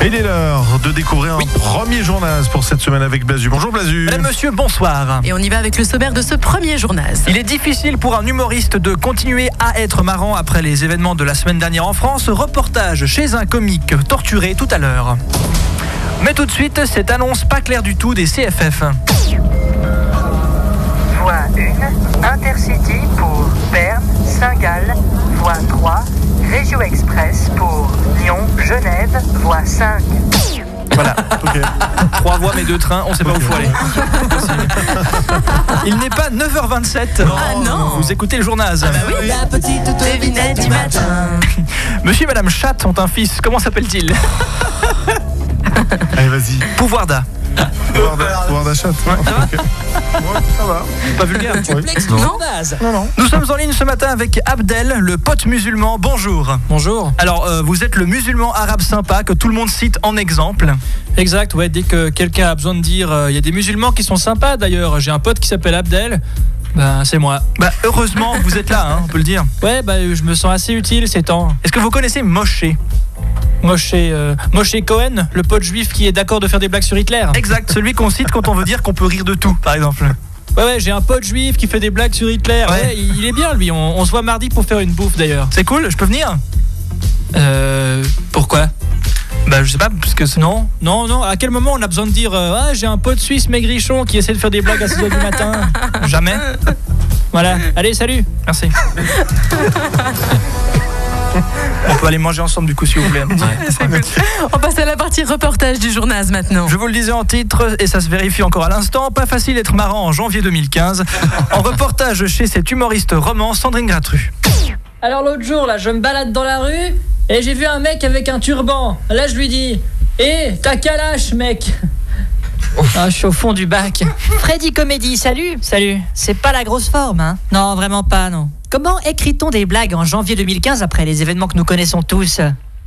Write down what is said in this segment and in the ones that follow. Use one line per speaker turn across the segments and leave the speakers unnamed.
Il est l'heure de découvrir un premier journal pour cette semaine avec Blazu. Bonjour Blazu.
Madame, monsieur, bonsoir.
Et on y va avec le sommaire de ce premier journal.
Il est difficile pour un humoriste de continuer à être marrant après les événements de la semaine dernière en France. Reportage chez un comique torturé tout à l'heure. Mais tout de suite, cette annonce pas claire du tout des CFF.
Voie 1, Intercity pour Berne, Saint-Gall. Voie 3, Régio Express pour Lyon, Genève. Voie 5.
Voilà, ok. 3 voies mais 2 trains, on sait pas où il faut aller. Il n'est pas 9h27.
Non.
Vous écoutez le journal.
Oui. La petite devinette du matin.
Monsieur et madame Chatte ont un fils, comment s'appelle-t-il?
Allez, vas-y.
Pouvoirda.
Pouvoir d'achat. Okay. Ouais, ça va.
Pas vulgaire.
Non.
Nous sommes en ligne ce matin avec Abdel, le pote musulman. Bonjour.
Bonjour.
Alors, vous êtes le musulman arabe sympa que tout le monde cite en exemple.
Exact, ouais, dès que quelqu'un a besoin de dire il y a des musulmans qui sont sympas d'ailleurs, j'ai un pote qui s'appelle Abdel, c'est moi.
Heureusement, vous êtes là, on peut le dire.
Ouais, je me sens assez utile ces temps.
Est-ce que vous connaissez Moshe
Cohen, le pote juif qui est d'accord de faire des blagues sur Hitler.
Exact, celui qu'on cite quand on veut dire qu'on peut rire de tout, par exemple.
Ouais, j'ai un pote juif qui fait des blagues sur Hitler. Ouais, il est bien lui, on se voit mardi pour faire une bouffe d'ailleurs.
C'est cool, je peux venir?
Pourquoi?
Je sais pas, parce que c'est...
Non, à quel moment on a besoin de dire j'ai un pote suisse maigrichon qui essaie de faire des blagues à 6h du matin?
Jamais.
Voilà, allez, salut.
Merci. On peut aller manger ensemble du coup s'il vous plaît.
On passe à la partie reportage du journal maintenant.
Je vous le disais en titre et ça se vérifie encore à l'instant, pas facile d'être marrant en janvier 2015. En reportage chez cette humoriste roman Sandrine Gratru.
Alors l'autre jour là, je me balade dans la rue et j'ai vu un mec avec un turban. Là je lui dis t'as quel âge mec?
Je suis au fond du bac. Freddy Comédie, salut. Salut. C'est pas la grosse forme, hein? Non, vraiment pas, non. Comment écrit-on des blagues en janvier 2015 après les événements que nous connaissons tous?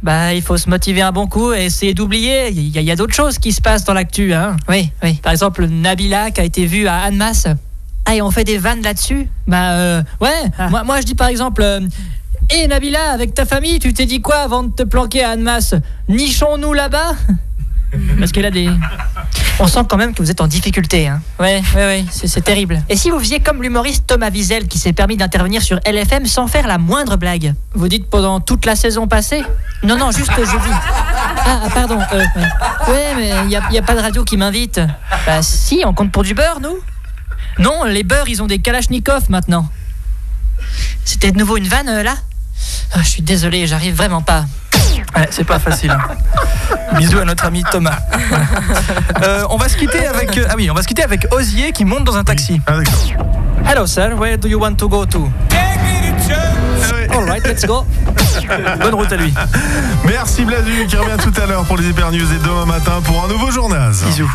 Il faut se motiver un bon coup et essayer d'oublier. Il y a d'autres choses qui se passent dans l'actu, hein? Oui. Par exemple, Nabila qui a été vue à Annemasse. Et on fait des vannes là-dessus?
Moi je dis par exemple Nabila, avec ta famille, tu t'es dit quoi avant de te planquer à Annemasse? Nichons-nous là-bas?
Parce que là, on sent quand même que vous êtes en difficulté, hein.
Ouais, c'est terrible.
Et si vous faisiez comme l'humoriste Thomas Wiesel qui s'est permis d'intervenir sur LFM sans faire la moindre blague?
Vous dites pendant toute la saison passée?
Non, juste jeudi. Pardon.
Ouais, mais il y a pas de radio qui m'invite.
Si, on compte pour du beurre, nous?
Non, les beurres, ils ont des kalachnikovs maintenant.
C'était de nouveau une vanne, là? Je suis désolé, j'arrive vraiment pas.
Ouais, c'est pas facile. Bisous à notre ami Thomas. On va se quitter avec Osier qui monte dans un taxi.
Ah, d'accord.
Hello sir, where do you want to go to? Alright, let's go.
Bonne route à lui.
Merci Blazu qui revient tout à l'heure pour les Hyper News et demain matin pour un nouveau journal.
Bisous.